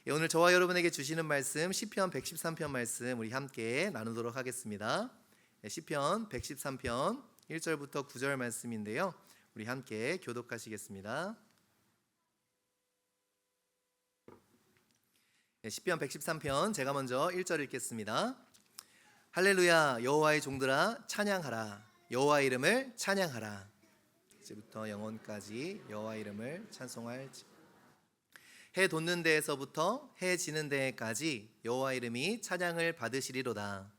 오늘 저와 여러분에게 주시는 말씀 시편 113편 말씀 우리 함께 나누도록 하겠습니다. 시편 113편 1절부터 9절 말씀인데요. 우리 함께 교독하시겠습니다. 시편 113편 제가 먼저 1절 읽겠습니다. 할렐루야, 여호와의 종들아 찬양하라. 여호와 이름을 찬양하라. 이제부터 영원까지 여호와 이름을 찬송할지. 해 돋는 데에서부터 해 지는 데까지 여호와 이름이 찬양을 받으시리로다.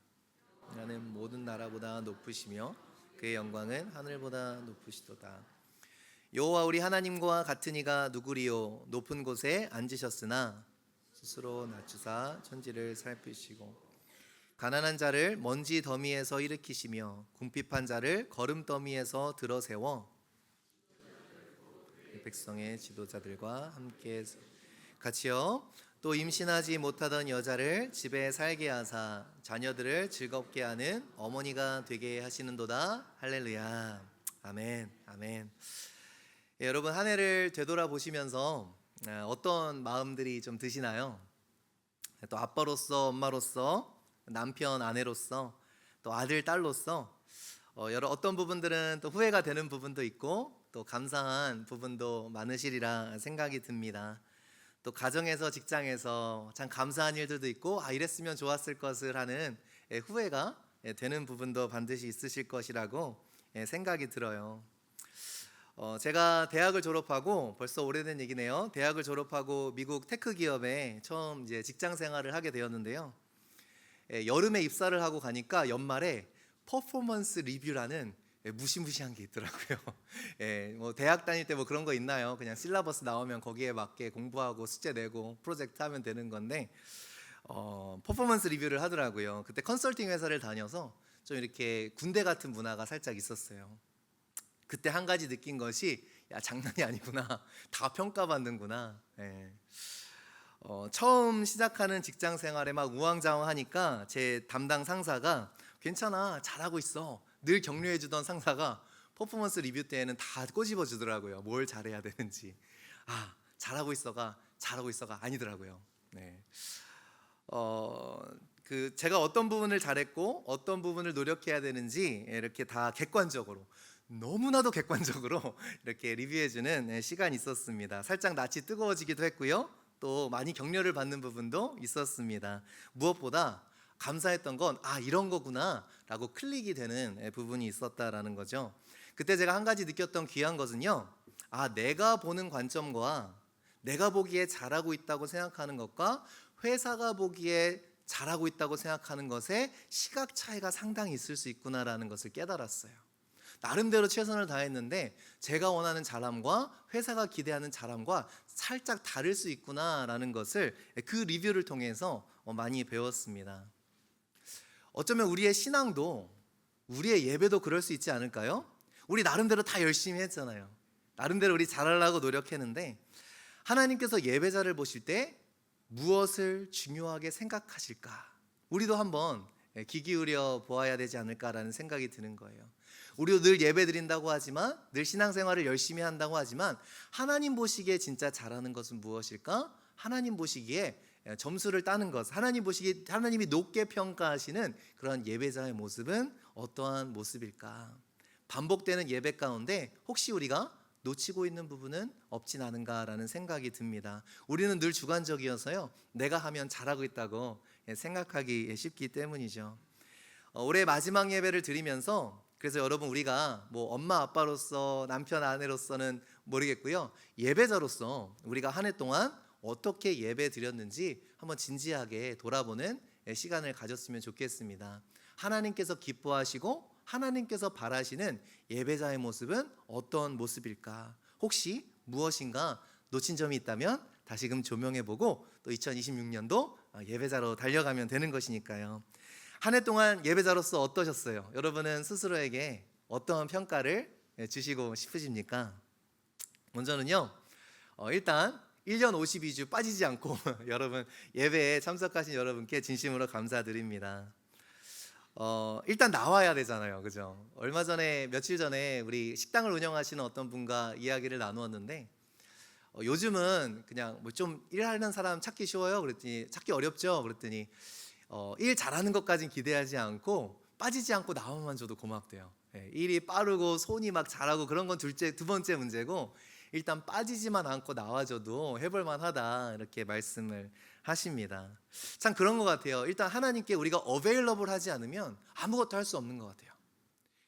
나는 모든 나라보다 높으시며 그의 영광은 하늘보다 높으시도다. 여호와 우리 하나님과 같은 이가 누구리요? 높은 곳에 앉으셨으나 스스로 낮추사 천지를 살피시고 가난한 자를 먼지 더미에서 일으키시며 궁핍한 자를 거름 더미에서 들어세워 백성의 지도자들과 함께 같이요. 또 임신하지 못하던 여자를 집에 살게 하사 자녀들을 즐겁게 하는 어머니가 되게 하시는도다. 할렐루야. 아멘. 아멘. 여러분, 한 해를 되돌아보시면서 어떤 마음들이 좀 드시나요? 또 아빠로서, 엄마로서, 남편, 아내로서, 또 아들, 딸로서 어떤 부분들은 또 후회가 되는 부분도 있고 또 감사한 부분도 많으시리라 생각이 듭니다. 또 가정에서, 직장에서 참 감사한 일들도 있고 이랬으면 좋았을 것을 하는 후회가 되는 부분도 반드시 있으실 것이라고 생각이 들어요. 제가 대학을 졸업하고 벌써 오래된 얘기네요. 대학을 졸업하고 미국 테크 기업에 처음 이제 직장 생활을 하게 되었는데요. 여름에 입사를 하고 가니까 연말에 퍼포먼스 리뷰라는 무시무시한 게 있더라고요. 뭐 대학 다닐 때 뭐 그런 거 있나요? 그냥 실라버스 나오면 거기에 맞게 공부하고 숙제 내고 프로젝트 하면 되는 건데 퍼포먼스 리뷰를 하더라고요. 그때 컨설팅 회사를 다녀서 좀 이렇게 군대 같은 문화가 살짝 있었어요. 그때 한 가지 느낀 것이 장난이 아니구나. 다 평가받는구나. 처음 시작하는 직장 생활에 막 우왕좌왕하니까 제 담당 상사가 괜찮아, 잘하고 있어. 늘 격려해 주던 상사가 퍼포먼스 리뷰 때에는 다 꼬집어 주더라고요. 뭘 잘해야 되는지. 잘하고 있어가 아니더라고요. 제가 어떤 부분을 잘했고 어떤 부분을 노력해야 되는지 이렇게 다 객관적으로, 너무나도 객관적으로 이렇게 리뷰해 주는 시간이 있었습니다. 살짝 낯이 뜨거워지기도 했고요. 또 많이 격려를 받는 부분도 있었습니다. 무엇보다 감사했던 건 이런 거구나 라고 클릭이 되는 부분이 있었다라는 거죠. 그때 제가 한 가지 느꼈던 귀한 것은요, 내가 보는 관점과 내가 보기에 잘하고 있다고 생각하는 것과 회사가 보기에 잘하고 있다고 생각하는 것에 시각 차이가 상당히 있을 수 있구나라는 것을 깨달았어요. 나름대로 최선을 다했는데 제가 원하는 잘함과 회사가 기대하는 잘함과 살짝 다를 수 있구나라는 것을 그 리뷰를 통해서 많이 배웠습니다. 어쩌면 우리의 신앙도, 우리의 예배도 그럴 수 있지 않을까요? 우리 나름대로 다 열심히 했잖아요. 나름대로 우리 잘하려고 노력했는데 하나님께서 예배자를 보실 때 무엇을 중요하게 생각하실까? 우리도 한번 귀 기울여 보아야 되지 않을까라는 생각이 드는 거예요. 우리도 늘 예배 드린다고 하지만, 늘 신앙생활을 열심히 한다고 하지만 하나님 보시기에 진짜 잘하는 것은 무엇일까? 하나님 보시기에 점수를 따는 것, 하나님 보시기에 하나님이 높게 평가하시는 그런 예배자의 모습은 어떠한 모습일까? 반복되는 예배 가운데 혹시 우리가 놓치고 있는 부분은 없진 않은가라는 생각이 듭니다. 우리는 늘 주관적이어서요, 내가 하면 잘하고 있다고 생각하기 쉽기 때문이죠. 올해 마지막 예배를 드리면서, 그래서 여러분, 우리가 뭐 엄마 아빠로서, 남편 아내로서는 모르겠고요, 예배자로서 우리가 한 해 동안 어떻게 예배 드렸는지 한번 진지하게 돌아보는 시간을 가졌으면 좋겠습니다. 하나님께서 기뻐하시고 하나님께서 바라시는 예배자의 모습은 어떤 모습일까? 혹시 무엇인가 놓친 점이 있다면 다시금 조명해보고 또 2026년도 예배자로 달려가면 되는 것이니까요. 한 해 동안 예배자로서 어떠셨어요? 여러분은 스스로에게 어떠한 평가를 주시고 싶으십니까? 먼저는요, 일단 1년 52주 빠지지 않고 여러분 예배에 참석하신 여러분께 진심으로 감사드립니다. 일단 나와야 되잖아요, 그죠? 며칠 전에 우리 식당을 운영하시는 어떤 분과 이야기를 나누었는데 요즘은 그냥 뭐 좀 일하는 사람 찾기 쉬워요? 그랬더니 찾기 어렵죠? 그랬더니 일 잘하는 것까진 기대하지 않고 빠지지 않고 나와만 줘도 고맙대요. 예, 일이 빠르고 손이 막 잘하고 그런 건 두 번째 문제고 일단 빠지지만 않고 나와줘도 해볼 만하다 이렇게 말씀을 하십니다. 참 그런 것 같아요. 일단 하나님께 우리가 어베일러블 하지 않으면 아무것도 할 수 없는 것 같아요.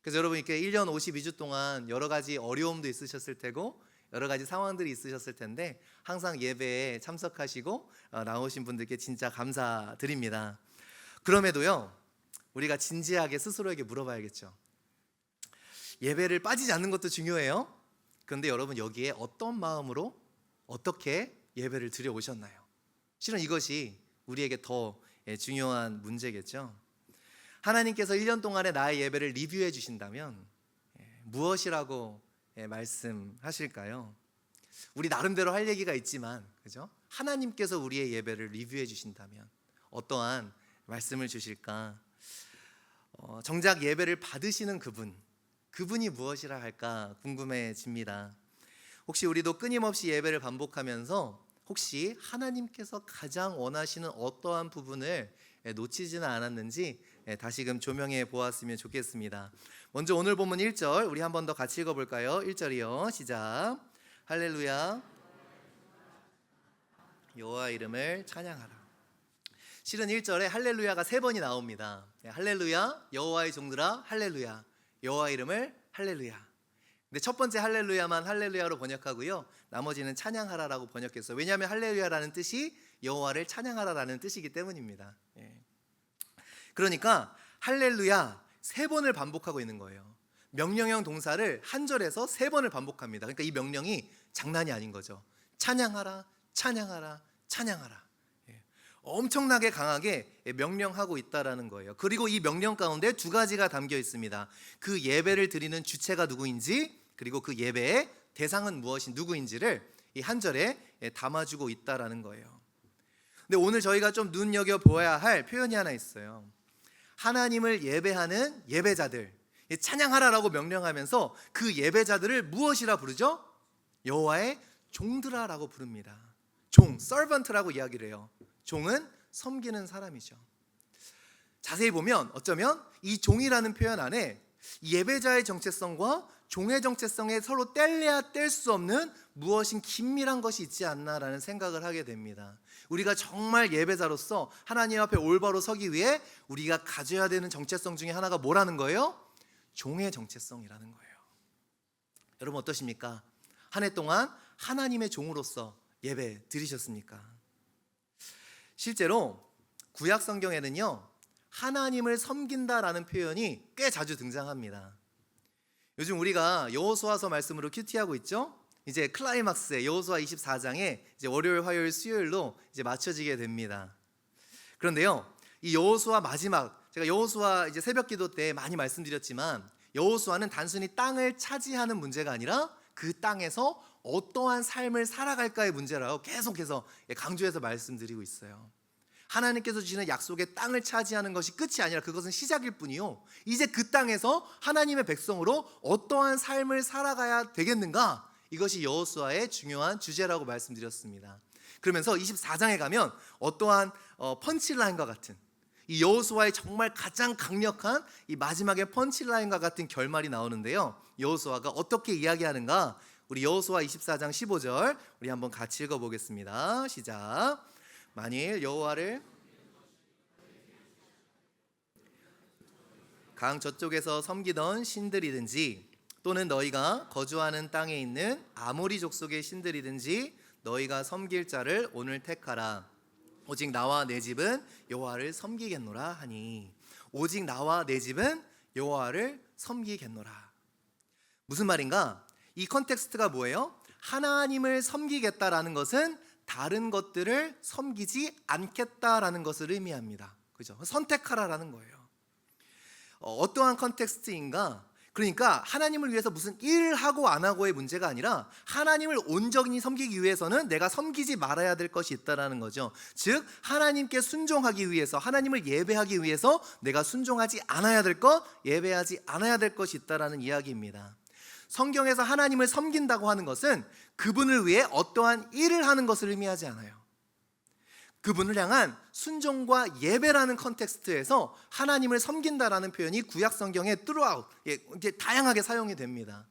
그래서 여러분 이렇게 1년 52주 동안 여러 가지 어려움도 있으셨을 테고 여러 가지 상황들이 있으셨을 텐데 항상 예배에 참석하시고 나오신 분들께 진짜 감사드립니다. 그럼에도요 우리가 진지하게 스스로에게 물어봐야겠죠. 예배를 빠지지 않는 것도 중요해요. 그런데 여러분 여기에 어떤 마음으로 어떻게 예배를 드려오셨나요? 실은 이것이 우리에게 더 중요한 문제겠죠. 하나님께서 1년 동안의 나의 예배를 리뷰해 주신다면 무엇이라고 말씀하실까요? 우리 나름대로 할 얘기가 있지만 그죠? 하나님께서 우리의 예배를 리뷰해 주신다면 어떠한 말씀을 주실까? 정작 예배를 받으시는 그분이 무엇이라 할까 궁금해집니다. 혹시 우리도 끊임없이 예배를 반복하면서 혹시 하나님께서 가장 원하시는 어떠한 부분을 놓치지는 않았는지 다시금 조명해 보았으면 좋겠습니다. 먼저 오늘 본문 1절 우리 한 번 더 같이 읽어볼까요? 1절이요 시작. 할렐루야 여호와 이름을 찬양하라. 실은 1절에 할렐루야가 3번이 나옵니다. 할렐루야 여호와의 종들아 할렐루야 여호와 이름을 할렐루야. 근데 첫 번째 할렐루야만 할렐루야로 번역하고요 나머지는 찬양하라라고 번역했어요. 왜냐하면 할렐루야라는 뜻이 여호와를 찬양하라라는 뜻이기 때문입니다. 그러니까 할렐루야 3번을 반복하고 있는 거예요. 명령형 동사를 한 절에서 3번을 반복합니다. 그러니까 이 명령이 장난이 아닌 거죠. 찬양하라 찬양하라 찬양하라. 엄청나게 강하게 명령하고 있다라는 거예요. 그리고 이 명령 가운데 2가지가 담겨 있습니다. 그 예배를 드리는 주체가 누구인지 그리고 그 예배의 대상은 누구인지를 이 한 절에 담아주고 있다라는 거예요. 근데 오늘 저희가 좀 눈여겨보아야 할 표현이 하나 있어요. 하나님을 예배하는 예배자들 찬양하라라고 명령하면서 그 예배자들을 무엇이라 부르죠? 여호와의 종들아라고 부릅니다. 종, 서번트라고 이야기를 해요. 종은 섬기는 사람이죠. 자세히 보면 어쩌면 이 종이라는 표현 안에 예배자의 정체성과 종의 정체성에 서로 뗄래야 뗄 수 없는 무엇인 긴밀한 것이 있지 않나라는 생각을 하게 됩니다. 우리가 정말 예배자로서 하나님 앞에 올바로 서기 위해 우리가 가져야 되는 정체성 중에 하나가 뭐라는 거예요? 종의 정체성이라는 거예요. 여러분 어떠십니까? 한 해 동안 하나님의 종으로서 예배 드리셨습니까? 실제로 구약 성경에는요 하나님을 섬긴다라는 표현이 꽤 자주 등장합니다. 요즘 우리가 여호수아서 말씀으로 큐티하고 있죠. 이제 클라이막스에 여호수아 24장에 이제 월요일, 화요일, 수요일로 이제 맞춰지게 됩니다. 그런데요, 이 여호수아 마지막 제가 여호수아 이제 새벽기도 때 많이 말씀드렸지만 여호수아는 단순히 땅을 차지하는 문제가 아니라 그 땅에서 어떠한 삶을 살아갈까의 문제라고 계속해서 강조해서 말씀드리고 있어요. 하나님께서 주시는 약속의 땅을 차지하는 것이 끝이 아니라 그것은 시작일 뿐이요 이제 그 땅에서 하나님의 백성으로 어떠한 삶을 살아가야 되겠는가, 이것이 여호수아의 중요한 주제라고 말씀드렸습니다. 그러면서 24장에 가면 어떠한 펀치라인과 같은 이 여호수아의 정말 가장 강력한 이 마지막의 펀치라인과 같은 결말이 나오는데요, 여호수아가 어떻게 이야기하는가, 우리 여호수아 24장 15절 우리 한번 같이 읽어보겠습니다. 시작. 만일 여호와를 강 저쪽에서 섬기던 신들이든지 또는 너희가 거주하는 땅에 있는 아모리 족속의 신들이든지 너희가 섬길 자를 오늘 택하라. 오직 나와 내 집은 여호와를 섬기겠노라 하니. 오직 나와 내 집은 여호와를 섬기겠노라. 무슨 말인가? 이 컨텍스트가 뭐예요? 하나님을 섬기겠다라는 것은 다른 것들을 섬기지 않겠다라는 것을 의미합니다. 그죠? 선택하라라는 거예요. 어떠한 컨텍스트인가? 그러니까 하나님을 위해서 무슨 일을 하고 안 하고의 문제가 아니라 하나님을 온전히 섬기기 위해서는 내가 섬기지 말아야 될 것이 있다라는 거죠. 즉 하나님께 순종하기 위해서, 하나님을 예배하기 위해서 내가 순종하지 않아야 될 것, 예배하지 않아야 될 것이 있다라는 이야기입니다. 성경에서 하나님을 섬긴다고 하는 것은 그분을 위해 어떠한 일을 하는 것을 의미하지 않아요. 그분을 향한 순종과 예배라는 컨텍스트에서 하나님을 섬긴다라는 표현이 구약 성경에 throughout 이제 다양하게 사용이 됩니다.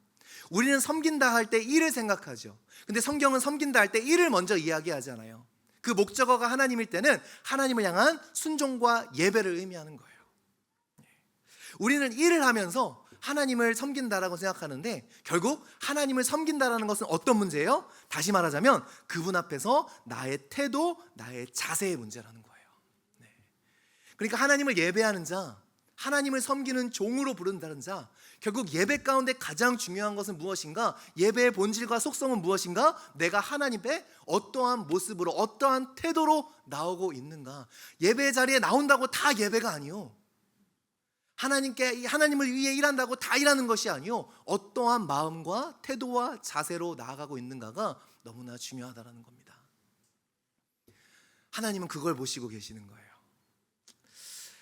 우리는 섬긴다 할 때 일을 생각하죠. 근데 성경은 섬긴다 할 때 일을 먼저 이야기하잖아요. 그 목적어가 하나님일 때는 하나님을 향한 순종과 예배를 의미하는 거예요. 우리는 일을 하면서 하나님을 섬긴다라고 생각하는데 결국 하나님을 섬긴다라는 것은 어떤 문제예요? 다시 말하자면 그분 앞에서 나의 태도, 나의 자세의 문제라는 거예요. 그러니까 하나님을 예배하는 자, 하나님을 섬기는 종으로 부른다는 자, 결국 예배 가운데 가장 중요한 것은 무엇인가? 예배의 본질과 속성은 무엇인가? 내가 하나님의 어떠한 모습으로, 어떠한 태도로 나오고 있는가? 예배 자리에 나온다고 다 예배가 아니요. 하나님을 위해 일한다고 다 일하는 것이 아니요. 어떠한 마음과 태도와 자세로 나아가고 있는가가 너무나 중요하다는 겁니다. 하나님은 그걸 보시고 계시는 거예요.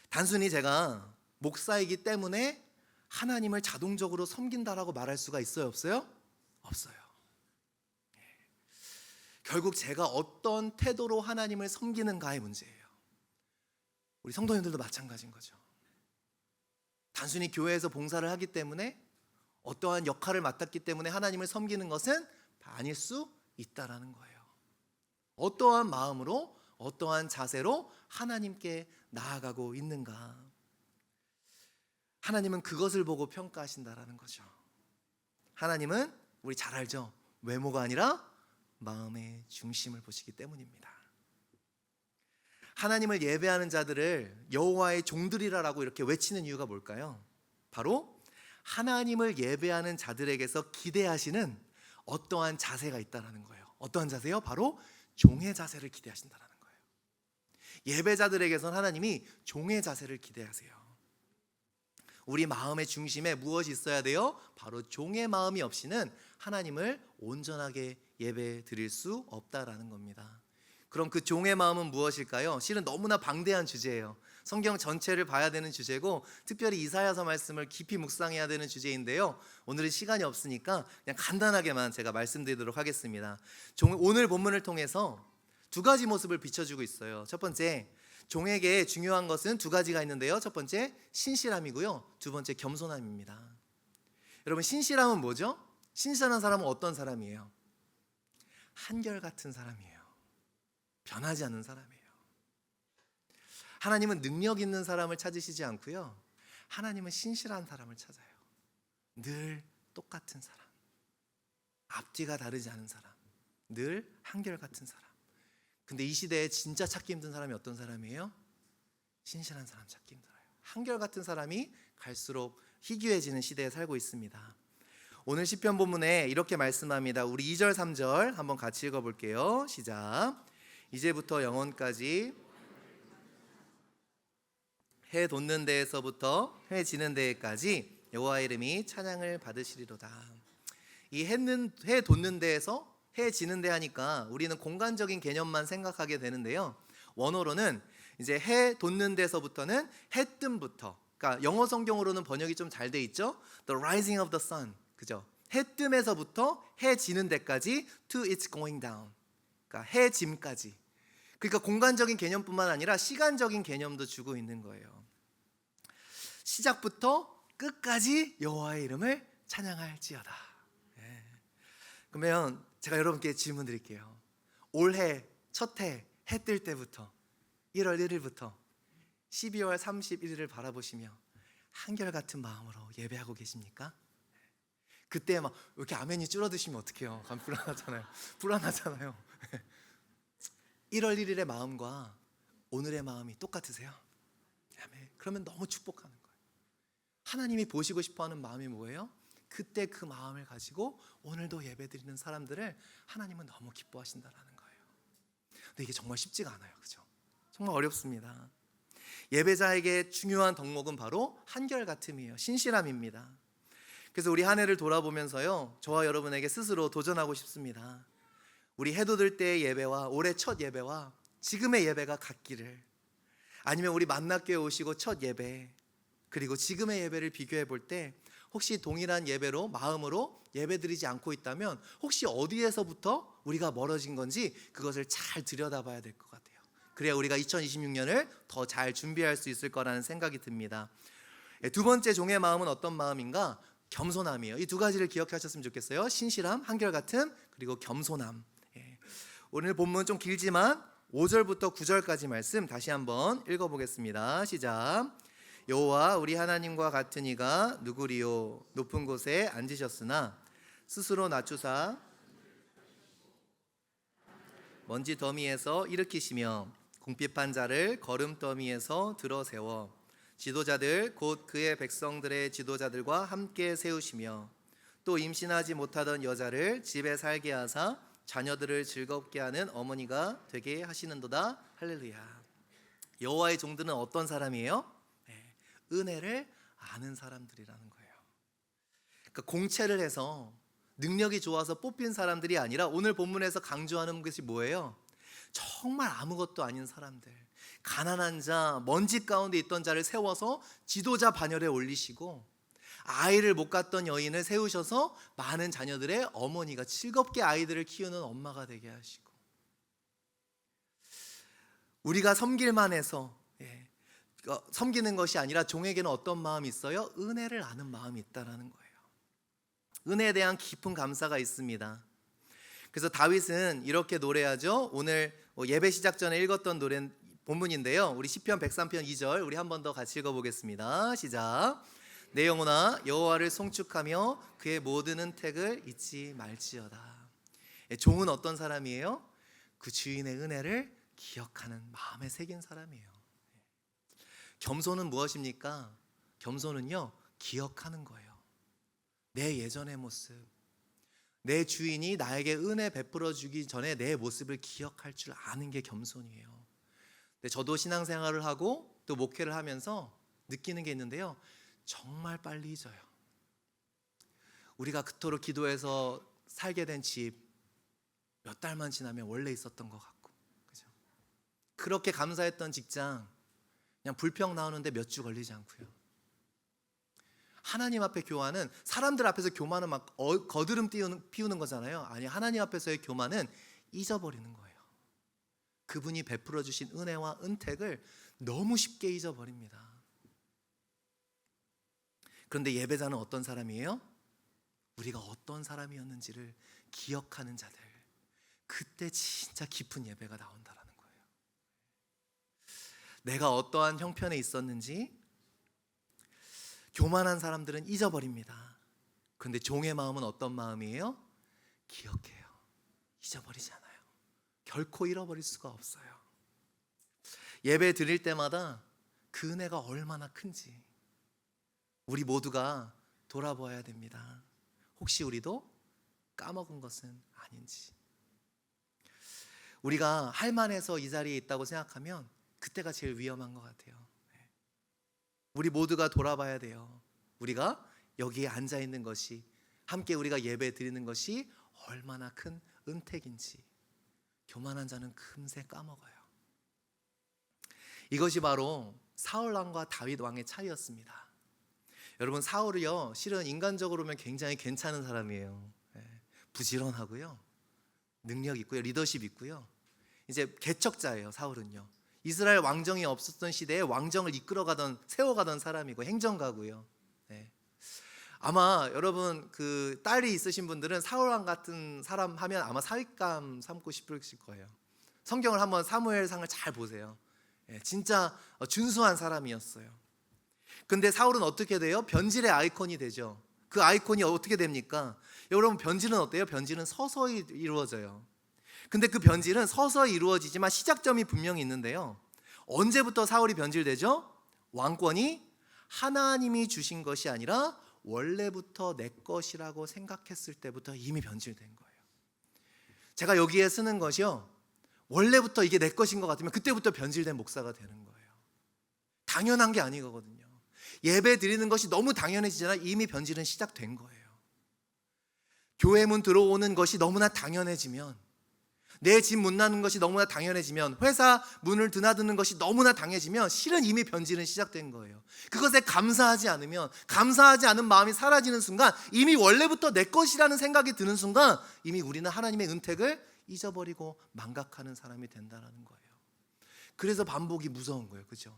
단순히 제가 목사이기 때문에 하나님을 자동적으로 섬긴다라고 말할 수가 있어요? 없어요? 없어요. 결국 제가 어떤 태도로 하나님을 섬기는가의 문제예요. 우리 성도님들도 마찬가지인 거죠. 단순히 교회에서 봉사를 하기 때문에 어떠한 역할을 맡았기 때문에 하나님을 섬기는 것은 아닐 수 있다라는 거예요. 어떠한 마음으로, 어떠한 자세로 하나님께 나아가고 있는가? 하나님은 그것을 보고 평가하신다라는 거죠. 하나님은 우리 잘 알죠? 외모가 아니라 마음의 중심을 보시기 때문입니다. 하나님을 예배하는 자들을 여호와의 종들이라고 이렇게 외치는 이유가 뭘까요? 바로 하나님을 예배하는 자들에게서 기대하시는 어떠한 자세가 있다는 거예요. 어떠한 자세요? 바로 종의 자세를 기대하신다는 거예요. 예배자들에게선 하나님이 종의 자세를 기대하세요. 우리 마음의 중심에 무엇이 있어야 돼요? 바로 종의 마음이 없이는 하나님을 온전하게 예배 드릴 수 없다라는 겁니다. 그럼 그 종의 마음은 무엇일까요? 실은 너무나 방대한 주제예요. 성경 전체를 봐야 되는 주제고 특별히 이사야서 말씀을 깊이 묵상해야 되는 주제인데요. 오늘은 시간이 없으니까 그냥 간단하게만 제가 말씀드리도록 하겠습니다. 오늘 본문을 통해서 두 가지 모습을 비춰주고 있어요. 첫 번째, 종에게 중요한 것은 두 가지가 있는데요. 첫 번째, 신실함이고요. 두 번째, 겸손함입니다. 여러분, 신실함은 뭐죠? 신실한 사람은 어떤 사람이에요? 한결같은 사람이에요. 변하지 않는 사람이에요. 하나님은 능력 있는 사람을 찾으시지 않고요. 하나님은 신실한 사람을 찾아요. 늘 똑같은 사람, 앞뒤가 다르지 않은 사람, 늘 한결같은 사람. 근데 이 시대에 진짜 찾기 힘든 사람이 어떤 사람이에요? 신실한 사람 찾기 힘들어요. 한결같은 사람이 갈수록 희귀해지는 시대에 살고 있습니다. 오늘 시편 본문에 이렇게 말씀합니다. 우리 2절 3절 한번 같이 읽어볼게요. 시작. 이제부터 영원까지 해 돋는 데에서부터 해 지는 데까지 여호와의 이름이 찬양을 받으시리로다. 이 해 돋는 데에서 해 지는 데 하니까 우리는 공간적인 개념만 생각하게 되는데요. 원어로는 이제 해 돋는 데서부터는 해 뜸부터, 그러니까 영어 성경으로는 번역이 좀 잘 돼 있죠. The rising of the sun, 그죠? 해 뜸에서부터 해 지는 데까지 to its going down, 그러니까 해 짐까지. 그러니까 공간적인 개념뿐만 아니라 시간적인 개념도 주고 있는 거예요. 시작부터 끝까지 여호와의 이름을 찬양할지어다. 그러면 제가 여러분께 질문 드릴게요. 올해 첫 해 뜰 때부터 1월 1일부터 12월 31일을 바라보시며 한결같은 마음으로 예배하고 계십니까? 그때 막 이렇게 아멘이 줄어드시면 어떡해요? 불안하잖아요. 1월 1일의 마음과 오늘의 마음이 똑같으세요? 아멘. 그러면 너무 축복하는 거예요. 하나님이 보시고 싶어하는 마음이 뭐예요? 그때 그 마음을 가지고 오늘도 예배드리는 사람들을 하나님은 너무 기뻐하신다는 거예요. 근데 이게 정말 쉽지가 않아요, 그죠? 정말 어렵습니다. 예배자에게 중요한 덕목은 바로 한결같음이에요. 신실함입니다. 그래서 우리 한 해를 돌아보면서요, 저와 여러분에게 스스로 도전하고 싶습니다. 우리 해 돋을 때의 예배와 올해 첫 예배와 지금의 예배가 같기를, 아니면 우리 만나교회 오시고 첫 예배 그리고 지금의 예배를 비교해 볼 때 혹시 동일한 예배로 마음으로 예배드리지 않고 있다면 혹시 어디에서부터 우리가 멀어진 건지 그것을 잘 들여다봐야 될 것 같아요. 그래야 우리가 2026년을 더 잘 준비할 수 있을 거라는 생각이 듭니다. 두 번째 종의 마음은 어떤 마음인가? 겸손함이에요. 이 두 가지를 기억하셨으면 좋겠어요. 신실함, 한결같음, 그리고 겸손함. 오늘 본문 좀 길지만 5절부터 9절까지 말씀 다시 한번 읽어보겠습니다. 시작. 여호와 우리 하나님과 같은 이가 누구리요? 높은 곳에 앉으셨으나 스스로 낮추사 먼지 더미에서 일으키시며 궁핍한 자를 거름 더미에서 들어 세워 지도자들 곧 그의 백성들의 지도자들과 함께 세우시며 또 임신하지 못하던 여자를 집에 살게 하사 자녀들을 즐겁게 하는 어머니가 되게 하시는도다. 할렐루야. 여호와의 종들은 어떤 사람이에요? 은혜를 아는 사람들이라는 거예요. 그러니까 공채를 해서 능력이 좋아서 뽑힌 사람들이 아니라 오늘 본문에서 강조하는 것이 뭐예요? 정말 아무것도 아닌 사람들, 가난한 자, 먼지 가운데 있던 자를 세워서 지도자 반열에 올리시고 아이를 못 갖던 여인을 세우셔서 많은 자녀들의 어머니가 즐겁게 아이들을 키우는 엄마가 되게 하시고, 우리가 섬길만 해서 섬기는 것이 아니라 종에게는 어떤 마음이 있어요? 은혜를 아는 마음이 있다라는 거예요. 은혜에 대한 깊은 감사가 있습니다. 그래서 다윗은 이렇게 노래하죠. 오늘 예배 시작 전에 읽었던 노래 본문인데요. 우리 시편 103편 2절 우리 한 번 더 같이 읽어보겠습니다. 시작. 내 영혼아 여호와를 송축하며 그의 모든 은택을 잊지 말지어다. 종은 어떤 사람이에요? 그 주인의 은혜를 기억하는 마음에 새긴 사람이에요. 겸손은 무엇입니까? 겸손은요, 기억하는 거예요. 내 예전의 모습, 내 주인이 나에게 은혜 베풀어 주기 전에 내 모습을 기억할 줄 아는 게 겸손이에요. 근데 저도 신앙생활을 하고 또 목회를 하면서 느끼는 게 있는데요, 정말 빨리 잊어요. 우리가 그토록 기도해서 살게 된 집 몇 달만 지나면 원래 있었던 것 같고, 그죠? 그렇게 감사했던 직장 그냥 불평 나오는데 몇 주 걸리지 않고요. 하나님 앞에 교만은 사람들 앞에서 교만은 막 거드름 피우는 거잖아요. 아니, 하나님 앞에서의 교만은 잊어버리는 거예요. 그분이 베풀어 주신 은혜와 은택을 너무 쉽게 잊어버립니다. 그런데 예배자는 어떤 사람이에요? 우리가 어떤 사람이었는지를 기억하는 자들, 그때 진짜 깊은 예배가 나온다라는 거예요. 내가 어떠한 형편에 있었는지 교만한 사람들은 잊어버립니다. 그런데 종의 마음은 어떤 마음이에요? 기억해요. 잊어버리지 않아요. 결코 잃어버릴 수가 없어요. 예배 드릴 때마다 그 은혜가 얼마나 큰지 우리 모두가 돌아보아야 됩니다. 혹시 우리도 까먹은 것은 아닌지. 우리가 할만해서 이 자리에 있다고 생각하면 그때가 제일 위험한 것 같아요. 우리 모두가 돌아봐야 돼요. 우리가 여기에 앉아 있는 것이, 함께 우리가 예배 드리는 것이 얼마나 큰 은택인지. 교만한 자는 금세 까먹어요. 이것이 바로 사울 왕과 다윗 왕의 차이였습니다. 여러분, 사울이요, 실은 인간적으로 보면 굉장히 괜찮은 사람이에요. 부지런하고요, 능력 있고요, 리더십 있고요. 이제 개척자예요. 사울은요, 이스라엘 왕정이 없었던 시대에 왕정을 세워가던 사람이고 행정가고요. 아마 여러분 그 딸이 있으신 분들은 사울 왕 같은 사람 하면 아마 사윗감 삼고 싶으실 거예요. 성경을 한번 사무엘상을 잘 보세요. 진짜 준수한 사람이었어요. 근데 사울은 어떻게 돼요? 변질의 아이콘이 되죠. 그 아이콘이 어떻게 됩니까? 여러분, 변질은 어때요? 변질은 서서히 이루어져요. 근데 그 변질은 서서히 이루어지지만 시작점이 분명히 있는데요, 언제부터 사울이 변질되죠? 왕권이 하나님이 주신 것이 아니라 원래부터 내 것이라고 생각했을 때부터 이미 변질된 거예요. 제가 여기에 쓰는 것이요, 원래부터 이게 내 것인 것 같으면 그때부터 변질된 목사가 되는 거예요. 당연한 게 아니거든요. 예배 드리는 것이 너무 당연해지잖아요. 이미 변질은 시작된 거예요. 교회 문 들어오는 것이 너무나 당연해지면, 내 집 문 닫는 것이 너무나 당연해지면, 회사 문을 드나드는 것이 너무나 당연해지면 실은 이미 변질은 시작된 거예요. 그것에 감사하지 않으면, 감사하지 않은 마음이 사라지는 순간, 이미 원래부터 내 것이라는 생각이 드는 순간 이미 우리는 하나님의 은택을 잊어버리고 망각하는 사람이 된다는 거예요. 그래서 반복이 무서운 거예요. 그죠?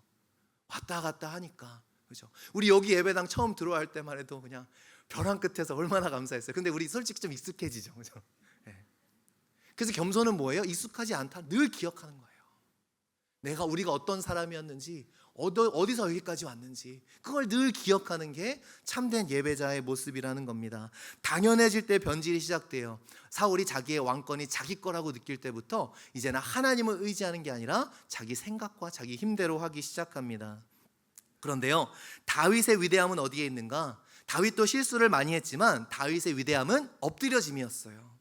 왔다 갔다 하니까. 그죠? 우리 여기 예배당 처음 들어갈 때만 해도 그냥 벼랑 끝에서 얼마나 감사했어요. 근데 우리 솔직히 좀 익숙해지죠. 그죠? 네. 그래서 겸손은 뭐예요? 익숙하지 않다 늘 기억하는 거예요. 우리가 어떤 사람이었는지, 어디서 여기까지 왔는지 그걸 늘 기억하는 게 참된 예배자의 모습이라는 겁니다. 당연해질 때 변질이 시작돼요. 사울이 자기의 왕권이 자기 거라고 느낄 때부터 이제는 하나님을 의지하는 게 아니라 자기 생각과 자기 힘대로 하기 시작합니다. 그런데요, 다윗의 위대함은 어디에 있는가? 다윗도 실수를 많이 했지만 다윗의 위대함은 엎드려짐이었어요.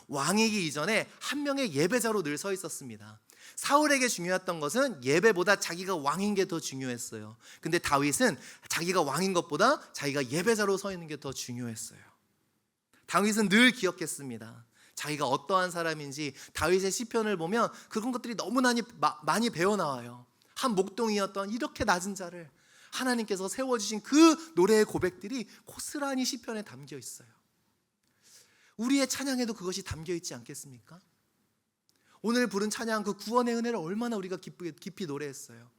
왕이기 이전에 한 명의 예배자로 늘 서 있었습니다. 사울에게 중요했던 것은 예배보다 자기가 왕인 게 더 중요했어요. 근데 다윗은 자기가 왕인 것보다 자기가 예배자로 서 있는 게 더 중요했어요. 다윗은 늘 기억했습니다. 자기가 어떠한 사람인지. 다윗의 시편을 보면 그런 것들이 너무 많이 배어나와요. 한 목동이었던 이렇게 낮은 자를 하나님께서 세워주신 그 노래의 고백들이 고스란히 시편에 담겨 있어요. 우리의 찬양에도 그것이 담겨 있지 않겠습니까? 오늘 부른 찬양, 그 구원의 은혜를 얼마나 우리가 깊이 노래했어요.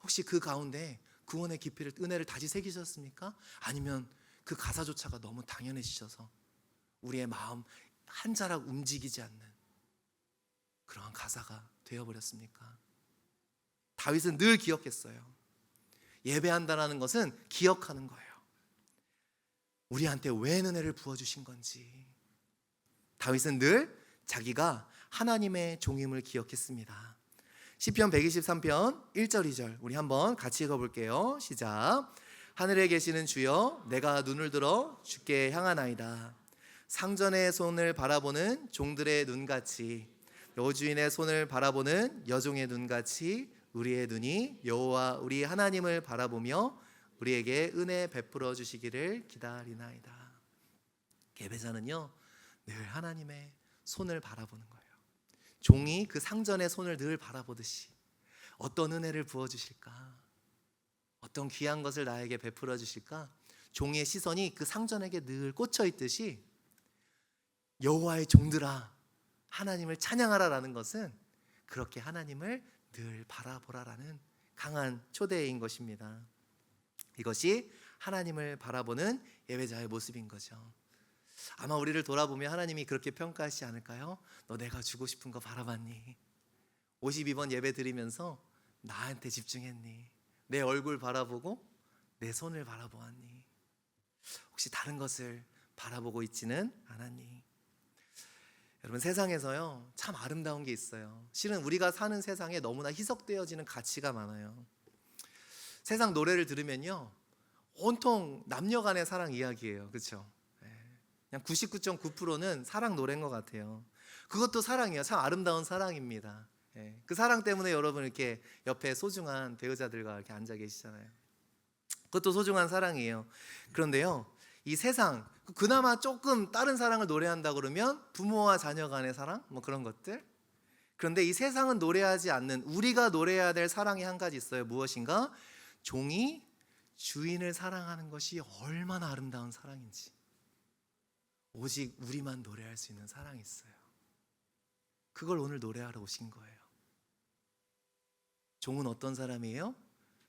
혹시 그 가운데 구원의 깊이를, 은혜를 다시 새기셨습니까? 아니면 그 가사조차가 너무 당연해지셔서 우리의 마음 한 자락 움직이지 않는 그러한 가사가 되어버렸습니까? 다윗은 늘 기억했어요. 예배한다는 것은 기억하는 거예요. 우리한테 왜 은혜를 부어주신 건지. 다윗은 늘 자기가 하나님의 종임을 기억했습니다. 시편 123편 1절 2절 우리 한번 같이 읽어볼게요. 시작. 하늘에 계시는 주여, 내가 눈을 들어 주께 향하나이다. 상전의 손을 바라보는 종들의 눈같이, 여주인의 손을 바라보는 여종의 눈같이 우리의 눈이 여호와 우리 하나님을 바라보며 우리에게 은혜 베풀어 주시기를 기다리나이다. 예배자는요, 늘 하나님의 손을 바라보는 거예요. 종이 그 상전의 손을 늘 바라보듯이 어떤 은혜를 부어주실까, 어떤 귀한 것을 나에게 베풀어 주실까, 종의 시선이 그 상전에게 늘 꽂혀 있듯이 여호와의 종들아 하나님을 찬양하라라는 것은 그렇게 하나님을 늘 바라보라라는 강한 초대인 것입니다. 이것이 하나님을 바라보는 예배자의 모습인 거죠. 아마 우리를 돌아보면 하나님이 그렇게 평가하시지 않을까요? 너 내가 주고 싶은 거 바라봤니? 52번 예배 드리면서 나한테 집중했니? 내 얼굴 바라보고 내 손을 바라보았니? 혹시 다른 것을 바라보고 있지는 않았니? 여러분, 세상에서요 참 아름다운 게 있어요. 실은 우리가 사는 세상에 너무나 희석되어지는 가치가 많아요. 세상 노래를 들으면요 온통 남녀 간의 사랑 이야기예요. 그렇죠? 그냥 99.9%는 사랑 노래인 것 같아요. 그것도 사랑이에요. 참 아름다운 사랑입니다. 그 사랑 때문에 여러분 이렇게 옆에 소중한 배우자들과 이렇게 앉아 계시잖아요. 그것도 소중한 사랑이에요. 그런데요, 이 세상 그나마 조금 다른 사랑을 노래한다 그러면 부모와 자녀 간의 사랑, 뭐 그런 것들. 그런데 이 세상은 노래하지 않는, 우리가 노래해야 될 사랑이 한 가지 있어요. 무엇인가? 종이 주인을 사랑하는 것이 얼마나 아름다운 사랑인지 오직 우리만 노래할 수 있는 사랑이 있어요. 그걸 오늘 노래하러 오신 거예요. 종은 어떤 사람이에요?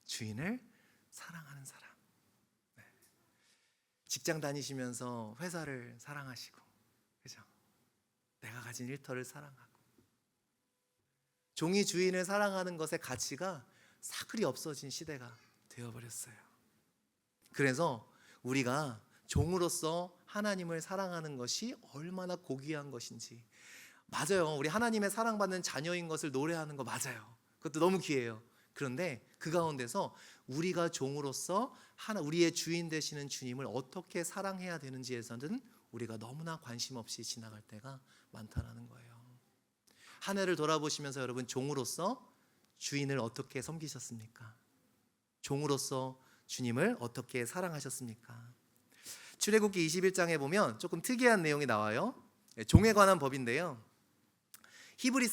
주인을 사랑하는 사람. 직장 다니시면서 회사를 사랑하시고, 그죠? 내가 가진 일터를 사랑하고. 종이 주인을 사랑하는 것의 가치가 사그리 없어진 시대가 되어버렸어요. 그래서 우리가 종으로서 하나님을 사랑하는 것이 얼마나 고귀한 것인지. 맞아요, 우리 하나님의 사랑받는 자녀인 것을 노래하는 거 맞아요. 그것도 너무 귀해요. 그런데 그 가운데서 우리가 종으로서 우리의 주인 되시는 주님을 어떻게 사랑해야 되는지에서는 우리가 너무나 관심 없이 지나갈 때가 많다는 거예요. 한 해를 돌아보시면서 여러분, 종으로서 주인을 어떻게 섬기셨습니까? 종으로서 주님을 어떻게 사랑하셨습니까? 출애굽기 21장에 보면 조금 특이한 내용이 나와요. 종에 관한 법인데요, 히브리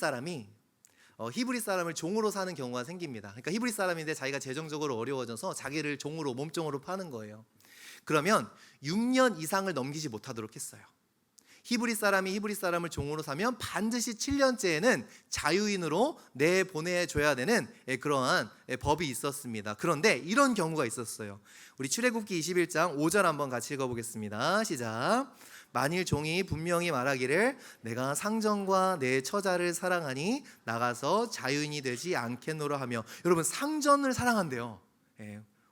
사람을 종으로 사는 경우가 생깁니다. 그러니까 히브리 사람인데 자기가 재정적으로 어려워져서 자기를 종으로 몸종으로 파는 거예요. 그러면 6년 이상을 넘기지 못하도록 했어요. 히브리 사람이 히브리 사람을 종으로 사면 반드시 7년째에는 자유인으로 내보내줘야 되는 그러한 법이 있었습니다. 그런데 이런 경우가 있었어요. 우리 출애굽기 21장 5절 한번 같이 읽어보겠습니다. 시작. 만일 종이 분명히 말하기를 내가 상전과 내 처자를 사랑하니 나가서 자유인이 되지 않겠노라 하며, 여러분 상전을 사랑한대요.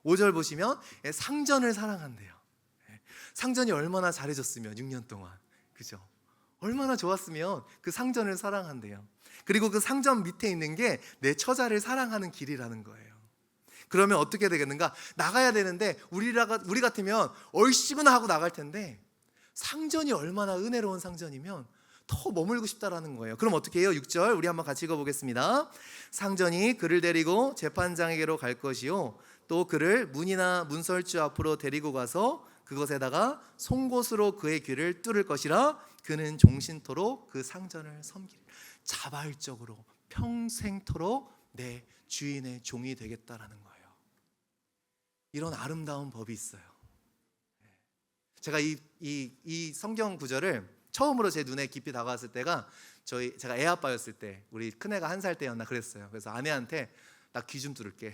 5절 보시면 상전을 사랑한대요. 상전이 얼마나 잘해줬으면 6년 동안, 그죠? 얼마나 좋았으면 그 상전을 사랑한대요. 그리고 그 상전 밑에 있는 게 내 처자를 사랑하는 길이라는 거예요. 그러면 어떻게 되겠는가? 나가야 되는데 우리 같으면 얼씨구나 하고 나갈 텐데, 상전이 얼마나 은혜로운 상전이면 더 머물고 싶다라는 거예요. 그럼 어떻게 해요? 6절 우리 한번 같이 읽어보겠습니다. 상전이 그를 데리고 재판장에게로 갈 것이요, 또 그를 문이나 문설주 앞으로 데리고 가서 그것에다가 송곳으로 그의 귀를 뚫을 것이라. 그는 종신토록 그 상전을 섬기리. 자발적으로 평생토록 내 주인의 종이 되겠다라는 거예요. 이런 아름다운 법이 있어요. 제가 이 성경 구절을 처음으로 제 눈에 깊이 다가왔을 때가 제가 애 아빠였을 때, 우리 큰애가 1살 때였나 그랬어요. 그래서 아내한테 나 귀 좀 뚫을게.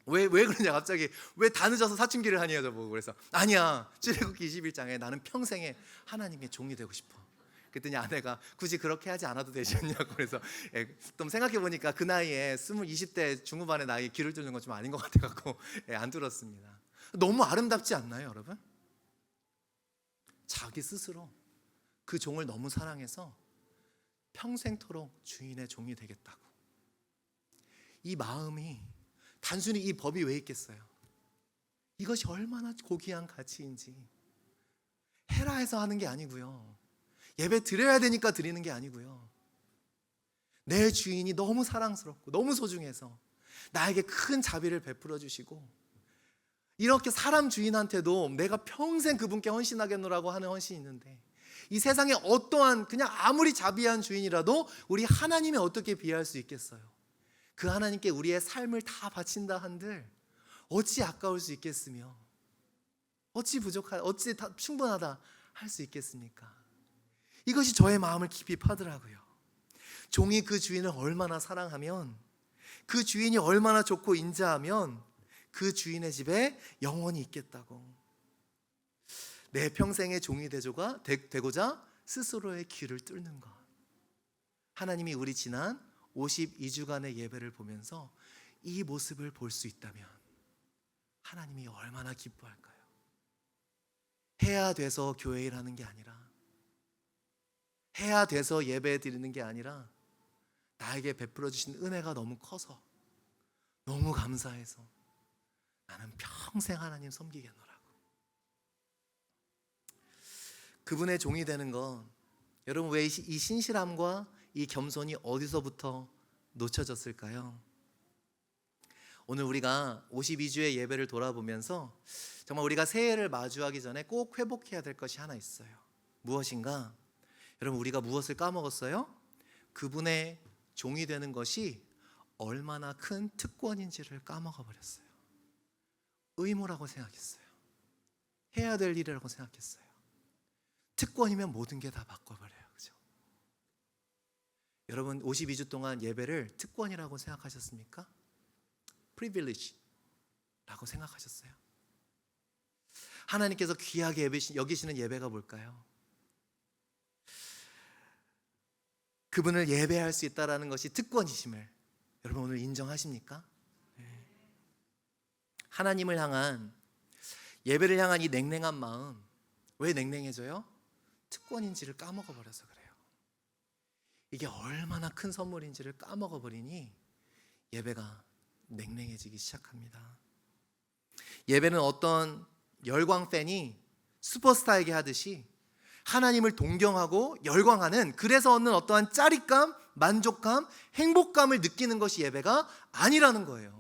왜 그러냐, 갑자기 왜 다 늦어서 사춘기를 하냐 저보고. 그래서 아니야, 출애굽기 21장에 나는 평생에 하나님의 종이 되고 싶어. 그랬더니 아내가 굳이 그렇게 하지 않아도 되지 않냐고. 그래서 좀 생각해보니까 그 나이에 20대 중후반의 나이에 귀를 뚫는 건 좀 아닌 것 같아갖고 안 뚫었습니다. 너무 아름답지 않나요, 여러분? 자기 스스로 그 종을 너무 사랑해서 평생토록 주인의 종이 되겠다고. 이 마음이, 단순히 이 법이 왜 있겠어요? 이것이 얼마나 고귀한 가치인지. 헤라해서 하는 게 아니고요, 예배 드려야 되니까 드리는 게 아니고요, 내 주인이 너무 사랑스럽고 너무 소중해서 나에게 큰 자비를 베풀어 주시고, 이렇게 사람 주인한테도 내가 평생 그분께 헌신하겠노라고 하는 헌신이 있는데, 이 세상에 어떠한 그냥 아무리 자비한 주인이라도 우리 하나님이 어떻게 비할 수 있겠어요? 그 하나님께 우리의 삶을 다 바친다 한들 어찌 아까울 수 있겠으며, 어찌 다 충분하다 할 수 있겠습니까? 이것이 저의 마음을 깊이 파더라고요. 종이 그 주인을 얼마나 사랑하면, 그 주인이 얼마나 좋고 인자하면 그 주인의 집에 영원히 있겠다고. 내 평생의 종이 되고자 스스로의 귀를 뚫는 것. 하나님이 우리 지난 52주간의 예배를 보면서 이 모습을 볼 수 있다면 하나님이 얼마나 기뻐할까요? 해야 돼서 교회 일하는 게 아니라, 해야 돼서 예배 드리는 게 아니라, 나에게 베풀어 주신 은혜가 너무 커서, 너무 감사해서 나는 평생 하나님 섬기겠노라고. 그분의 종이 되는 건, 여러분 왜 이 신실함과 이 겸손이 어디서부터 놓쳐졌을까요? 오늘 우리가 52주의 예배를 돌아보면서 정말 우리가 새해를 마주하기 전에 꼭 회복해야 될 것이 하나 있어요. 무엇인가? 여러분, 우리가 무엇을 까먹었어요? 그분의 종이 되는 것이 얼마나 큰 특권인지를 까먹어 버렸어요. 의무라고 생각했어요. 해야 될 일이라고 생각했어요. 특권이면 모든 게 다 바꿔버려요. 그죠? 여러분 52주 동안 예배를 특권이라고 생각하셨습니까? 프리빌리지라고 생각하셨어요? 하나님께서 귀하게 여기시는 예배가 뭘까요? 그분을 예배할 수 있다는 것이 특권이심을 여러분 오늘 인정하십니까? 하나님을 향한, 예배를 향한 이 냉랭한 마음, 왜 냉랭해져요? 특권인지를 까먹어버려서 그래요. 이게 얼마나 큰 선물인지를 까먹어버리니 예배가 냉랭해지기 시작합니다. 예배는 어떤 열광 팬이 슈퍼스타에게 하듯이 하나님을 동경하고 열광하는, 그래서 얻는 어떠한 짜릿감, 만족감, 행복감을 느끼는 것이 예배가 아니라는 거예요.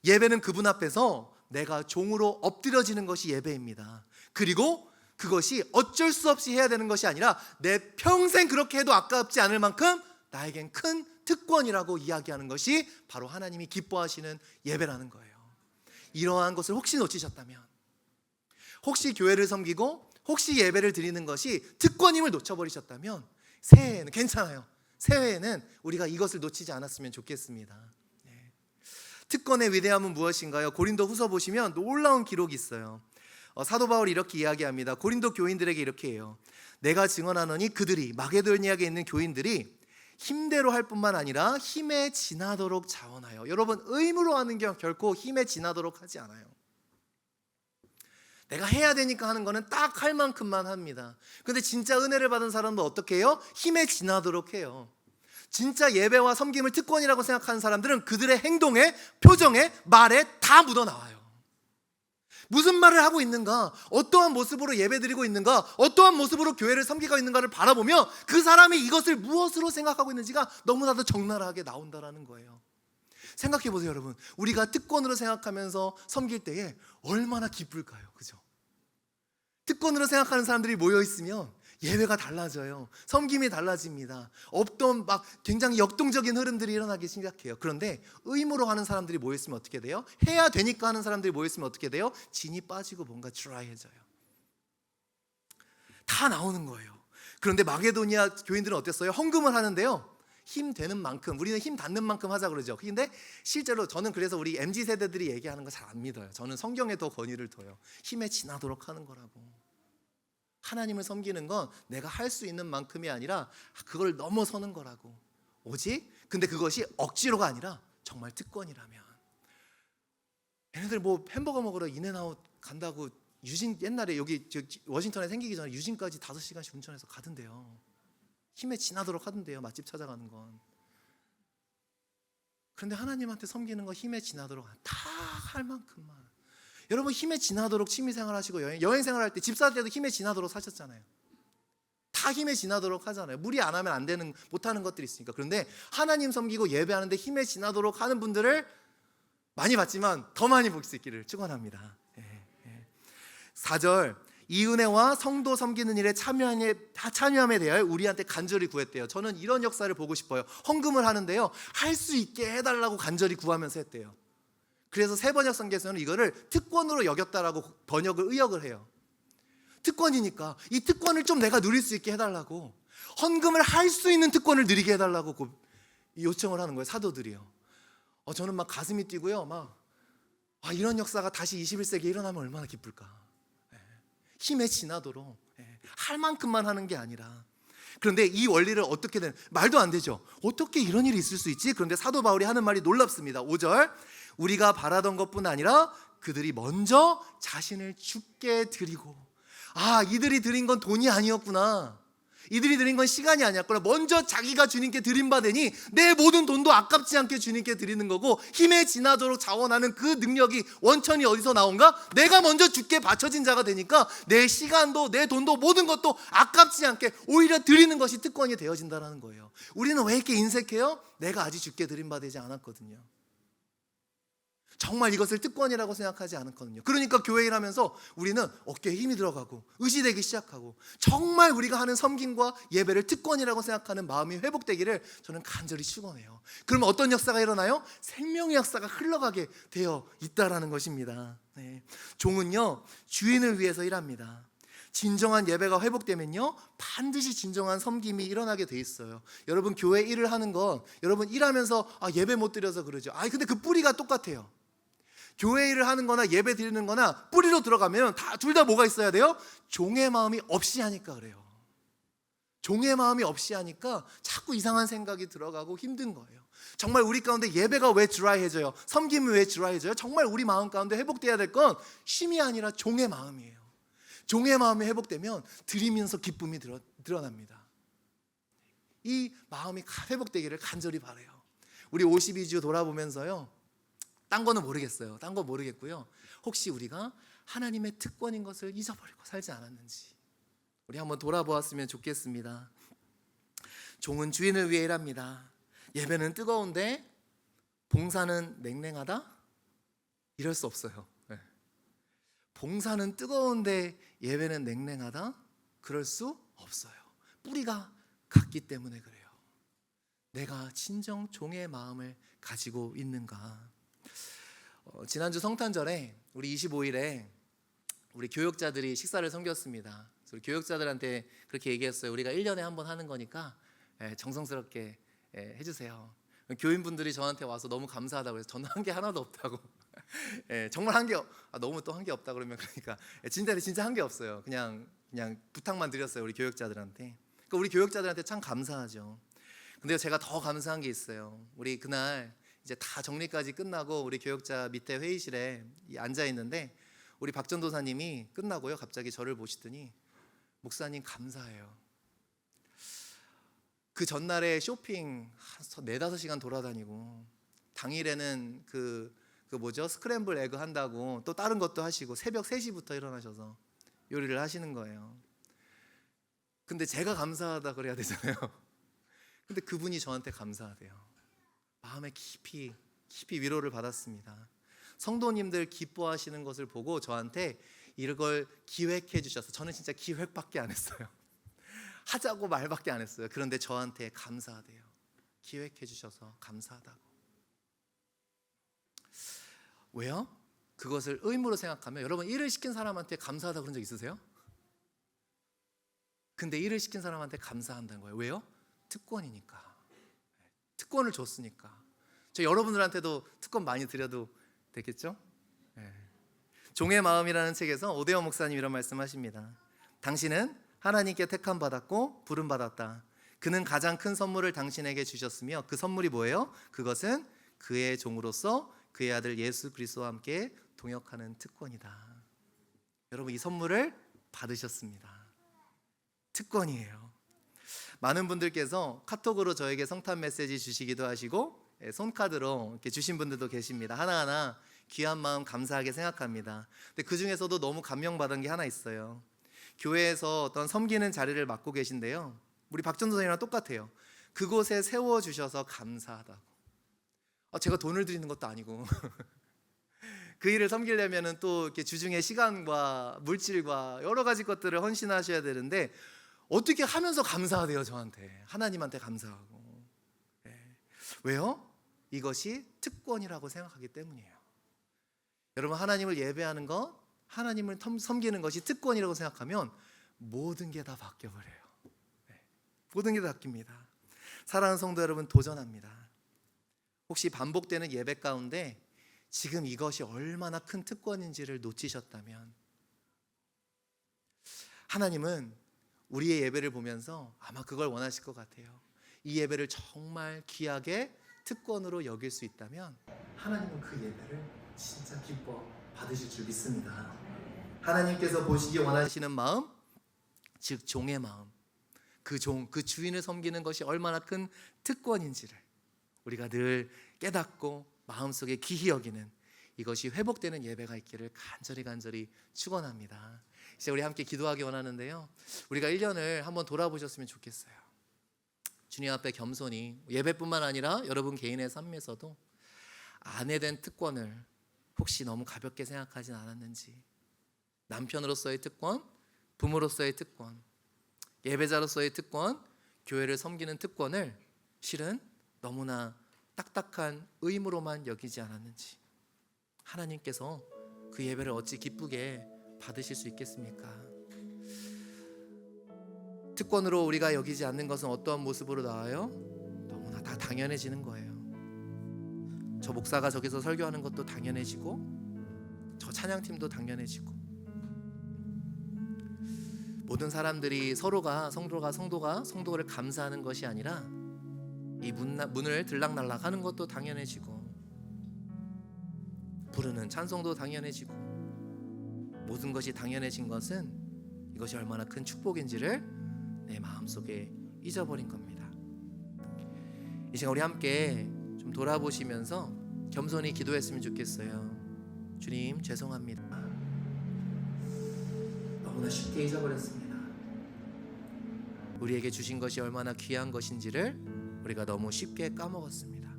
예배는 그분 앞에서 내가 종으로 엎드려지는 것이 예배입니다. 그리고 그것이 어쩔 수 없이 해야 되는 것이 아니라 내 평생 그렇게 해도 아깝지 않을 만큼 나에겐 큰 특권이라고 이야기하는 것이 바로 하나님이 기뻐하시는 예배라는 거예요. 이러한 것을 혹시 놓치셨다면, 혹시 교회를 섬기고 혹시 예배를 드리는 것이 특권임을 놓쳐버리셨다면 새해에는 괜찮아요. 새해에는 우리가 이것을 놓치지 않았으면 좋겠습니다. 특권의 위대함은 무엇인가요? 고린도 후서 보시면 놀라운 기록이 있어요. 사도 바울이 이렇게 이야기합니다. 고린도 교인들에게 이렇게 해요. 내가 증언하노니 그들이, 마게도니아에 있는 교인들이 힘대로 할 뿐만 아니라 힘에 지나도록 자원하여. 여러분, 의무로 하는 게 결코 힘에 지나도록 하지 않아요. 내가 해야 되니까 하는 거는 딱 할 만큼만 합니다. 근데 진짜 은혜를 받은 사람도 어떻게 해요? 힘에 지나도록 해요. 진짜 예배와 섬김을 특권이라고 생각하는 사람들은 그들의 행동에, 표정에, 말에 다 묻어나와요. 무슨 말을 하고 있는가, 어떠한 모습으로 예배드리고 있는가, 어떠한 모습으로 교회를 섬기고 있는가를 바라보며 그 사람이 이것을 무엇으로 생각하고 있는지가 너무나도 적나라하게 나온다는 거예요. 생각해 보세요, 여러분. 우리가 특권으로 생각하면서 섬길 때에 얼마나 기쁠까요? 그죠? 특권으로 생각하는 사람들이 모여 있으면 예배가 달라져요. 섬김이 달라집니다. 없던 막 굉장히 역동적인 흐름들이 일어나기 시작해요. 그런데 의무로 하는 사람들이 모여 있으면 어떻게 돼요? 해야 되니까 하는 사람들이 모여 있으면 어떻게 돼요? 진이 빠지고 뭔가 드라이해져요. 다 나오는 거예요. 그런데 마게도니아 교인들은 어땠어요? 헌금을 하는데요, 힘 되는 만큼, 우리는 힘 닿는 만큼 하자 그러죠. 근데 실제로 저는 그래서 우리 MZ세대들이 얘기하는 거 잘 안 믿어요. 저는 성경에 더 권위를 둬요. 힘에 지나도록 하는 거라고. 하나님을 섬기는 건 내가 할 수 있는 만큼이 아니라 그걸 넘어서는 거라고. 오직 근데 그것이 억지로가 아니라 정말 특권이라면. 얘네들 뭐 햄버거 먹으러 인앤아웃 간다고 유진, 옛날에 여기 워싱턴에 생기기 전에 유진까지 5시간씩 운전해서 가던데요. 힘에 지나도록 하던데요, 맛집 찾아가는 건. 그런데 하나님한테 섬기는 거 힘에 지나도록 다 할 만큼만. 여러분, 힘에 지나도록 취미생활 하시고 여행생활 할 때, 집 살 때도 힘에 지나도록 사셨잖아요. 다 힘에 지나도록 하잖아요. 무리 안 하면 안 되는, 못하는 것들이 있으니까. 그런데 하나님 섬기고 예배하는데 힘에 지나도록 하는 분들을 많이 봤지만 더 많이 볼 수 있기를 축원합니다. 4절, 이 은혜와 성도 섬기는 일에 참여함에 대하여 우리한테 간절히 구했대요. 저는 이런 역사를 보고 싶어요. 헌금을 하는데요, 할 수 있게 해달라고 간절히 구하면서 했대요. 그래서 세번역 성경에서는 이거를 특권으로 여겼다라고 번역을 의역을 해요. 특권이니까 이 특권을 좀 내가 누릴 수 있게 해달라고, 헌금을 할 수 있는 특권을 누리게 해달라고 요청을 하는 거예요, 사도들이요. 저는 막 가슴이 뛰고요, 이런 역사가 다시 21세기에 일어나면 얼마나 기쁠까. 힘에 지나도록 할 만큼만 하는 게 아니라. 그런데 이 원리를 어떻게든, 말도 안 되죠. 어떻게 이런 일이 있을 수 있지? 그런데 사도 바울이 하는 말이 놀랍습니다. 5절, 우리가 바라던 것뿐 아니라 그들이 먼저 자신을 주께 드리고. 이들이 드린 건 돈이 아니었구나, 이들이 드린 건 시간이 아니었구나. 먼저 자기가 주님께 드린 바 되니 내 모든 돈도 아깝지 않게 주님께 드리는 거고, 힘에 지나도록 자원하는 그 능력이 원천이 어디서 나온가? 내가 먼저 주께 바쳐진 자가 되니까 내 시간도 내 돈도 모든 것도 아깝지 않게 오히려 드리는 것이 특권이 되어진다는 거예요. 우리는 왜 이렇게 인색해요? 내가 아직 주께 드린 바 되지 않았거든요. 정말 이것을 특권이라고 생각하지 않았거든요. 그러니까 교회 일하면서 우리는 어깨에 힘이 들어가고 의지되기 시작하고, 정말 우리가 하는 섬김과 예배를 특권이라고 생각하는 마음이 회복되기를 저는 간절히 축원해요. 그러면 어떤 역사가 일어나요? 생명의 역사가 흘러가게 되어 있다라는 것입니다. 종은요, 주인을 위해서 일합니다. 진정한 예배가 회복되면요, 반드시 진정한 섬김이 일어나게 돼 있어요. 여러분, 교회 일을 하는 건, 여러분 일하면서 예배 못 드려서 그러죠. 근데 그 뿌리가 똑같아요. 교회 일을 하는 거나 예배 드리는 거나 뿌리로 들어가면 둘 다 뭐가 있어야 돼요? 종의 마음이 없이 하니까 그래요. 종의 마음이 없이 하니까 자꾸 이상한 생각이 들어가고 힘든 거예요. 정말 우리 가운데 예배가 왜 드라이해져요? 섬김이 왜 드라이해져요? 정말 우리 마음 가운데 회복돼야 될 건 쉼이 아니라 종의 마음이에요. 종의 마음이 회복되면 드리면서 기쁨이 드러납니다. 이 마음이 회복되기를 간절히 바라요. 우리 52주 돌아보면서요, 딴 거는 모르겠어요. 딴 거 모르겠고요, 혹시 우리가 하나님의 특권인 것을 잊어버리고 살지 않았는지 우리 한번 돌아보았으면 좋겠습니다. 종은 주인을 위해 일합니다. 예배는 뜨거운데 봉사는 냉랭하다? 이럴 수 없어요. 봉사는 뜨거운데 예배는 냉랭하다? 그럴 수 없어요. 뿌리가 같기 때문에 그래요. 내가 진정 종의 마음을 가지고 있는가? 지난주 성탄절에 우리 25일에 우리 교역자들이 식사를 섬겼습니다. 우리 교역자들한테 그렇게 얘기했어요. 우리가 1년에 한 번 하는 거니까 정성스럽게 해주세요. 교인분들이 저한테 와서 너무 감사하다고 해서 저는 한 게 하나도 없다고. 정말 한 게 너무 또 한 게 없다 그러면 그러니까 진짜 한 게 없어요. 그냥 부탁만 드렸어요. 우리 교역자들한테. 그러니까 우리 교역자들한테 참 감사하죠. 근데 제가 더 감사한 게 있어요. 우리 그날 이제 다 정리까지 끝나고 우리 교역자 밑에 회의실에 앉아 있는데 우리 박 전도사님이 끝나고요 갑자기 저를 보시더니 목사님 감사해요. 그 전날에 쇼핑 4-5시간 돌아다니고 당일에는 그 뭐죠? 스크램블 에그 한다고 또 다른 것도 하시고 새벽 3시부터 일어나셔서 요리를 하시는 거예요. 근데 제가 감사하다 그래야 되잖아요. 근데 그분이 저한테 감사하대요. 마음에 깊이 위로를 받았습니다. 성도님들 기뻐하시는 것을 보고 저한테 이걸 기획해 주셔서 저는 진짜 기획밖에 안 했어요. 하자고 말밖에 안 했어요. 그런데 저한테 감사하대요. 기획해 주셔서 감사하다고. 왜요? 그것을 의무로 생각하면 여러분 일을 시킨 사람한테 감사하다 그런 적 있으세요? 근데 일을 시킨 사람한테 감사한다는 거예요. 왜요? 특권이니까. 특권을 줬으니까. 저 여러분들한테도 특권 많이 드려도 되겠죠? 종의 마음이라는 책에서 오대영 목사님 이런 말씀하십니다. 당신은 하나님께 택함 받았고 부름 받았다. 그는 가장 큰 선물을 당신에게 주셨으며 그 선물이 뭐예요? 그것은 그의 종으로서 그의 아들 예수 그리스도와 함께 동역하는 특권이다. 여러분 이 선물을 받으셨습니다. 특권이에요. 많은 분들께서 카톡으로 저에게 성탄 메시지 주시기도 하시고 손카드로 이렇게 주신 분들도 계십니다. 하나하나 귀한 마음 감사하게 생각합니다. 근데 그 중에서도 너무 감명받은 게 하나 있어요. 교회에서 어떤 섬기는 자리를 맡고 계신데요. 우리 박전도사님이랑 똑같아요. 그곳에 세워주셔서 감사하다고. 제가 돈을 드리는 것도 아니고 그 일을 섬기려면 또 이렇게 주중에 시간과 물질과 여러 가지 것들을 헌신하셔야 되는데 어떻게 하면서 감사하대요 저한테. 하나님한테 감사하고. 왜요? 이것이 특권이라고 생각하기 때문이에요. 여러분 하나님을 예배하는 것, 하나님을 섬기는 것이 특권이라고 생각하면 모든 게 다 바뀌어버려요. 모든 게 다 바뀝니다. 사랑하는 성도 여러분 도전합니다. 혹시 반복되는 예배 가운데 지금 이것이 얼마나 큰 특권인지를 놓치셨다면 하나님은 우리의 예배를 보면서 아마 그걸 원하실 것 같아요. 이 예배를 정말 귀하게 특권으로 여길 수 있다면 하나님은 그 예배를 진짜 기뻐 받으실 줄 믿습니다. 하나님께서 보시기 원하시는 마음, 즉 종의 마음, 그 주인을 섬기는 것이 얼마나 큰 특권인지를 우리가 늘 깨닫고 마음속에 귀히 여기는 이것이 회복되는 예배가 있기를 간절히 축원합니다. 이제 우리 함께 기도하기 원하는데요. 우리가 1년을 한번 돌아보셨으면 좋겠어요. 주님 앞에 겸손히 예배뿐만 아니라 여러분 개인의 삶에서도 아내된 특권을 혹시 너무 가볍게 생각하진 않았는지, 남편으로서의 특권, 부모로서의 특권, 예배자로서의 특권, 교회를 섬기는 특권을 실은 너무나 딱딱한 의무로만 여기지 않았는지, 하나님께서 그 예배를 어찌 기쁘게 받으실 수 있겠습니까? 특권으로 우리가 여기지 않는 것은 어떠한 모습으로 나와요? 너무나 다 당연해지는 거예요. 저 목사가 저기서 설교하는 것도 당연해지고 저 찬양팀도 당연해지고 모든 사람들이 성도가 성도를 감사하는 것이 아니라 이 문을 들락날락 하는 것도 당연해지고 부르는 찬송도 당연해지고 모든 것이 당연해진 것은 이것이 얼마나 큰 축복인지를 내 마음속에 잊어버린 겁니다. 이 시간 우리 함께 좀 돌아보시면서 겸손히 기도했으면 좋겠어요. 주님 죄송합니다. 너무나 쉽게 잊어버렸습니다. 우리에게 주신 것이 얼마나 귀한 것인지를 우리가 너무 쉽게 까먹었습니다.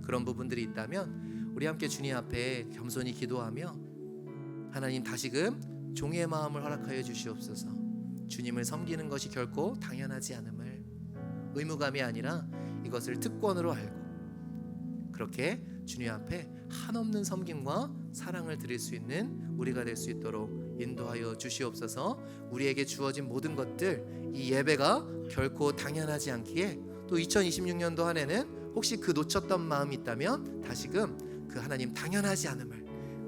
그런 부분들이 있다면 우리 함께 주님 앞에 겸손히 기도하며 하나님 다시금 종의 마음을 허락하여 주시옵소서. 주님을 섬기는 것이 결코 당연하지 않음을, 의무감이 아니라 이것을 특권으로 알고 그렇게 주님 앞에 한없는 섬김과 사랑을 드릴 수 있는 우리가 될 수 있도록 인도하여 주시옵소서. 우리에게 주어진 모든 것들, 이 예배가 결코 당연하지 않기에 또 2026년도 한 해는 혹시 그 놓쳤던 마음이 있다면 다시금 그 하나님 당연하지 않음을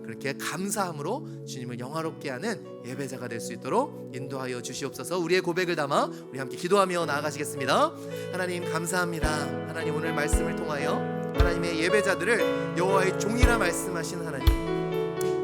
그렇게 감사함으로 주님을 영화롭게 하는 예배자가 될 수 있도록 인도하여 주시옵소서. 우리의 고백을 담아 우리 함께 기도하며 나아가시겠습니다. 하나님 감사합니다. 하나님 오늘 말씀을 통하여 하나님의 예배자들을 여호와의 종이라 말씀하신 하나님,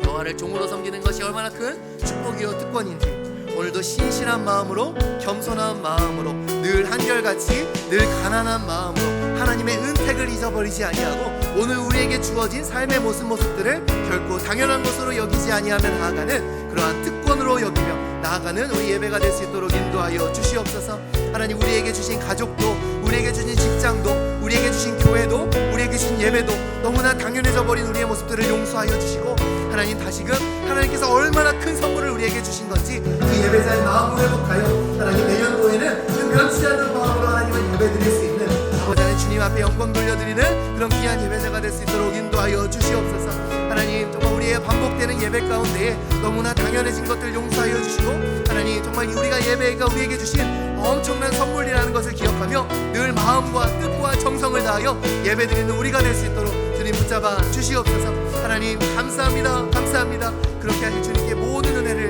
여호와를 종으로 섬기는 것이 얼마나 큰 축복이요 특권인지 오늘도 신실한 마음으로, 겸손한 마음으로, 늘 한결같이 늘 가난한 마음으로 하나님의 은택을 잊어버리지 아니하고 오늘 우리에게 주어진 삶의 모습들을 결코 당연한 것으로 여기지 아니하며 나아가는 그러한 특권으로 여기며 나아가는 우리 예배가 될 수 있도록 인도하여 주시옵소서. 하나님 우리에게 주신 가족도, 우리에게 주신 직장도, 우리에게 주신 교회도, 우리에게 주신 예배도 너무나 당연해져 버린 우리의 모습들을 용서하여 주시고 하나님 다시금 하나님께서 얼마나 큰 선물을 우리에게 주신 건지 그 예배자의 마음을 회복하여 하나님 내년도에는 그 변치 않는 마음으로 하나님을 예배드릴 수 있는 아버지 하나님 주님 앞에 영광 돌려드리는 그런 귀한 예배자가 될 수 있도록 인도하여 주시옵소서. 하나님 정말 우리의 반복되는 예배 가운데에 너무나 당연해진 것들 용서하여 주시고 하나님 정말 우리가 예배가 우리에게 주신 엄청난 선물이라는 것을 기억하며 늘 마음과 뜻과 정성을 다하여 예배드리는 우리가 될 수 있도록 주님 붙잡아 주시옵소서. 하나님 감사합니다. 감사합니다. 그렇게 하실 주님께 모든 은혜를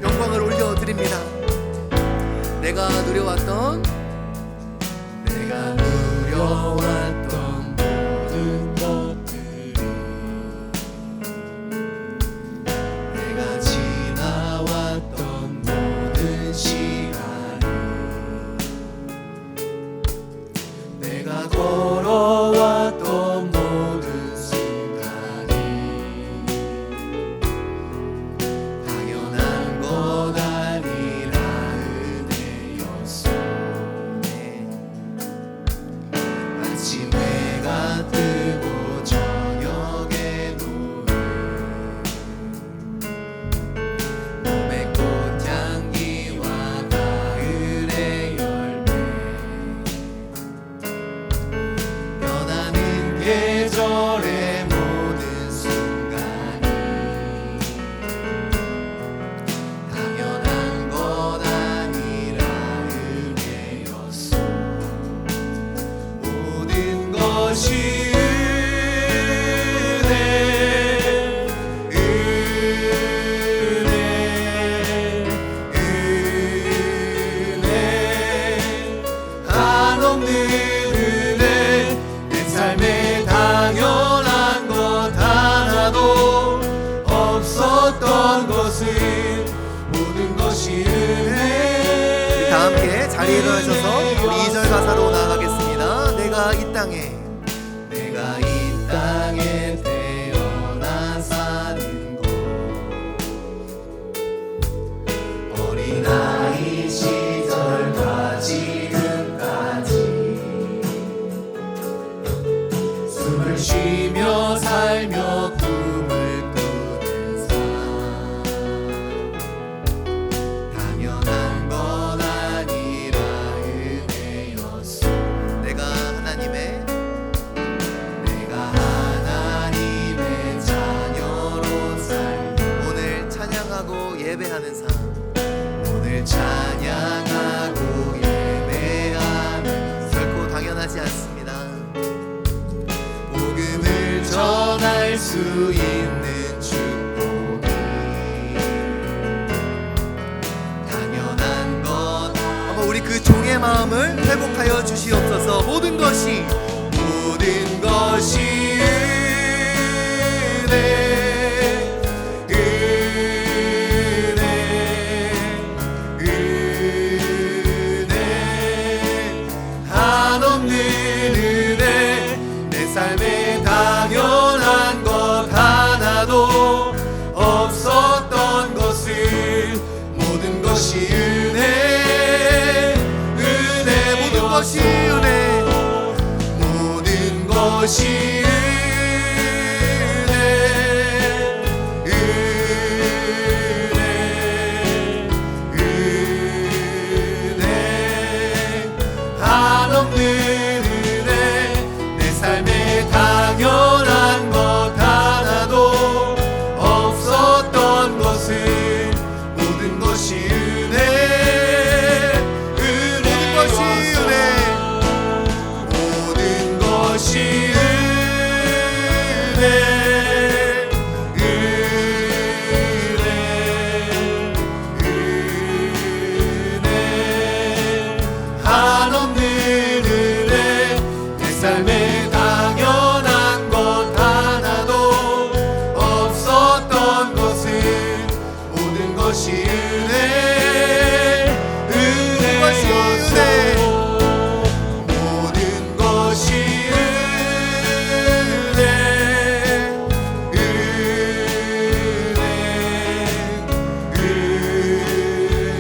영광을 올려드립니다. 내가 누려왔던 모든 것들이 내가 지나왔던 모든 시간이 내가 걸어왔던 모든 순간이 당연한 것 아니라 은혜였소. 아침 해가 뜨고 저녁에 노을 봄의 꽃향기와 가을의 열매 변하는 계절의 모든 순간이 당연한 것 아니라 은혜였소. 모든 것이 한없는 은혜, 내 삶에 당연한 것 하나도 없었던 것은 모든 것이 은혜. 다 함께 자리에 일어나셔서 우리 2절 가사로 나아가겠습니다. 내가 이 땅에 태어나 사는 곳 어린아이 시절과 지금까지 숨을 쉬며 살며 꿈을 꾸는 삶 당연한 것 아니라 은혜였소. 내가 하나님의 자녀로 살고 오늘 찬양하고 예배하는 삶, 오늘 찬양하고 예배하는 결코 당연하지 않습니다. 복음을 전할 수 있는 축복이 당연한 것. 한번 우리 그 종의 마음을 회복하여 주시옵소서. 모든 것이 한없는 은혜, 내 삶에 당연한 것 하나도 없었던 것을 모든 것이 은혜, 모든 것이 은혜, 모든 것이 은혜. 삶에 당연한 것 하나도 없었던 것은 모든 것이 은혜, 은혜였소. 모든 것이 은혜,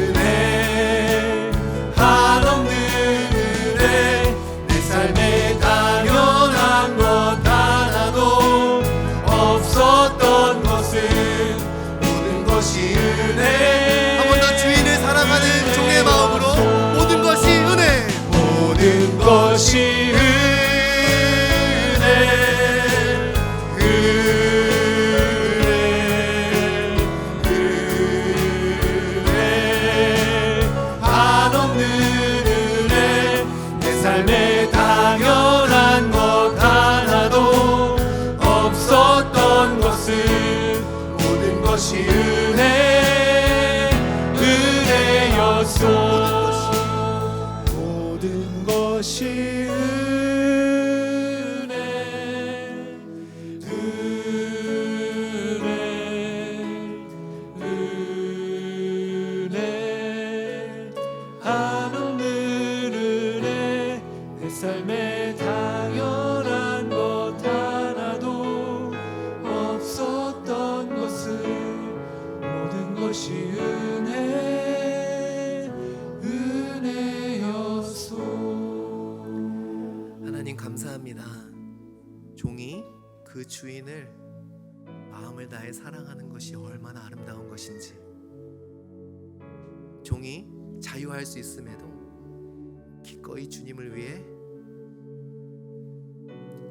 은혜, 한없는 은혜. 내 삶에 당연한 것 하나도 없었던 것은 모든 것이 은혜. 한 번 더 주인을 사랑하는 종의 마음으로 모든 것이 은혜, 모든 것이 은혜, 은혜, 한없는 은혜. 내 삶에 당연한 것 하나도 없었던 것은 모든 것이 은혜, 은혜였소. 모든 것이 은혜, 은혜, 은혜, 한없는 은혜. 내 삶에 당연한 것 하나도 없었던 것은 모든 것이 은혜, 은혜였소. 하나님 감사합니다. 종이 그 주인을 마음을 다해 사랑하는 것이 얼마나 아름다운 것인지, 종이 자유할 수 있음에도 기꺼이 주님을 위해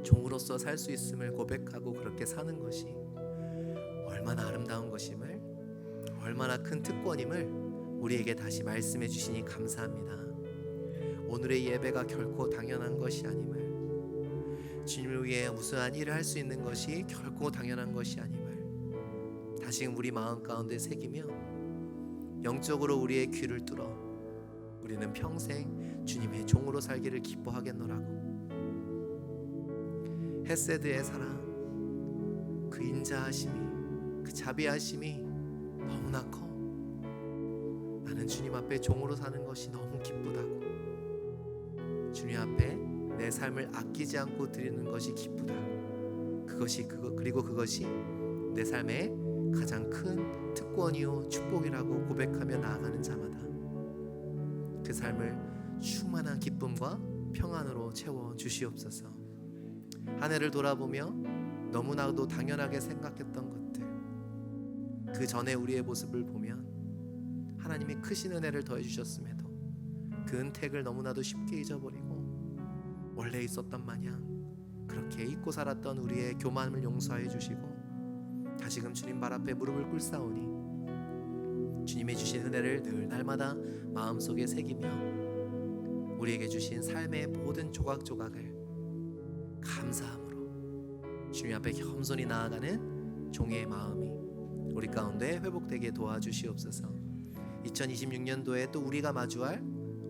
종으로서 살 수 있음을 고백하고 그렇게 사는 것이 얼마나 아름다운 것임을, 얼마나 큰 특권임을 우리에게 다시 말씀해 주시니 감사합니다. 오늘의 예배가 결코 당연한 것이 아님을, 주님을 위해 우수한 일을 할 수 있는 것이 결코 당연한 것이 아님을 다시금 우리 마음 가운데 새기며 영적으로 우리의 귀를 뚫어 우리는 평생 주님의 종으로 살기를 기뻐하겠노라고. 헤세드의 사랑, 그 인자하심이, 그 자비하심이 너무나 커. 나는 주님 앞에 종으로 사는 것이 너무 기쁘다고. 주님 앞에 내 삶을 아끼지 않고 드리는 것이 기쁘다. 그리고 그것이 내 삶의 가장 큰 특권이요 축복이라고 고백하며 나아가는 자마다 그 삶을 충만한 기쁨과 평안으로 채워 주시옵소서. 한 해를 돌아보며 너무나도 당연하게 생각했던 것들, 그 전에 우리의 모습을 보면 하나님이 크신 은혜를 더해 주셨음에도 그 은택을 너무나도 쉽게 잊어버리고 원래 있었던 마냥 그렇게 잊고 살았던 우리의 교만을 용서해 주시고 다시금 주님 발 앞에 무릎을 꿇사오니 주님의 주신 은혜를 늘 날마다 마음속에 새기며 우리에게 주신 삶의 모든 조각조각을 감사함으로 주님 앞에 겸손히 나아가는 종의 마음이 우리 가운데 회복되게 도와주시옵소서. 2026년도에 또 우리가 마주할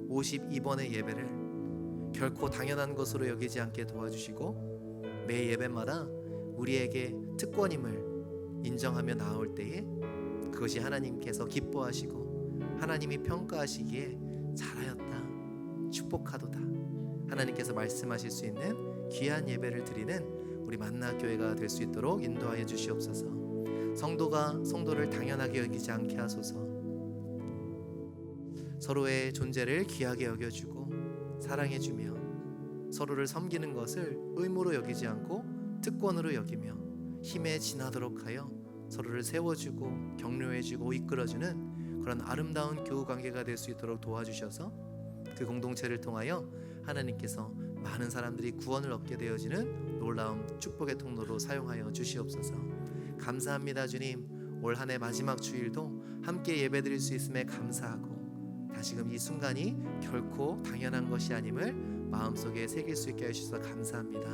52번의 예배를 결코 당연한 것으로 여기지 않게 도와주시고 매 예배마다 우리에게 특권임을 인정하며 나올 때에 그것이 하나님께서 기뻐하시고 하나님이 평가하시기에 잘하였다, 축복하도다, 하나님께서 말씀하실 수 있는 귀한 예배를 드리는 우리 만나교회가 될 수 있도록 인도하여 주시옵소서. 성도가 성도를 당연하게 여기지 않게 하소서. 서로의 존재를 귀하게 여겨주고 사랑해주며 서로를 섬기는 것을 의무로 여기지 않고 특권으로 여기며 힘에 지나도록 하여 서로를 세워주고 격려해주고 이끌어주는 그런 아름다운 교우관계가 될 수 있도록 도와주셔서 그 공동체를 통하여 하나님께서 많은 사람들이 구원을 얻게 되어지는 놀라운 축복의 통로로 사용하여 주시옵소서. 감사합니다. 주님, 올 한 해 마지막 주일도 함께 예배드릴 수 있음에 감사하고 다시금 이 순간이 결코 당연한 것이 아님을 마음속에 새길 수 있게 하셔서 감사합니다.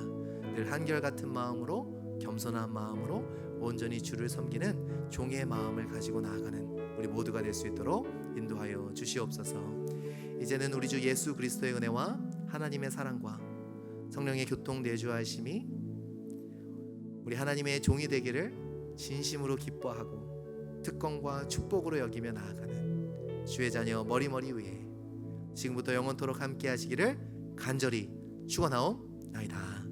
늘 한결같은 마음으로 겸손한 마음으로 온전히 주를 섬기는 종의 마음을 가지고 나아가는 우리 모두가 될 수 있도록 인도하여 주시옵소서. 이제는 우리 주 예수 그리스도의 은혜와 하나님의 사랑과 성령의 교통 내주하심이 우리 하나님의 종이 되기를 진심으로 기뻐하고 특권과 축복으로 여기며 나아가는 주의 자녀 머리머리 위에 지금부터 영원토록 함께 하시기를 간절히 축원하옵나이다.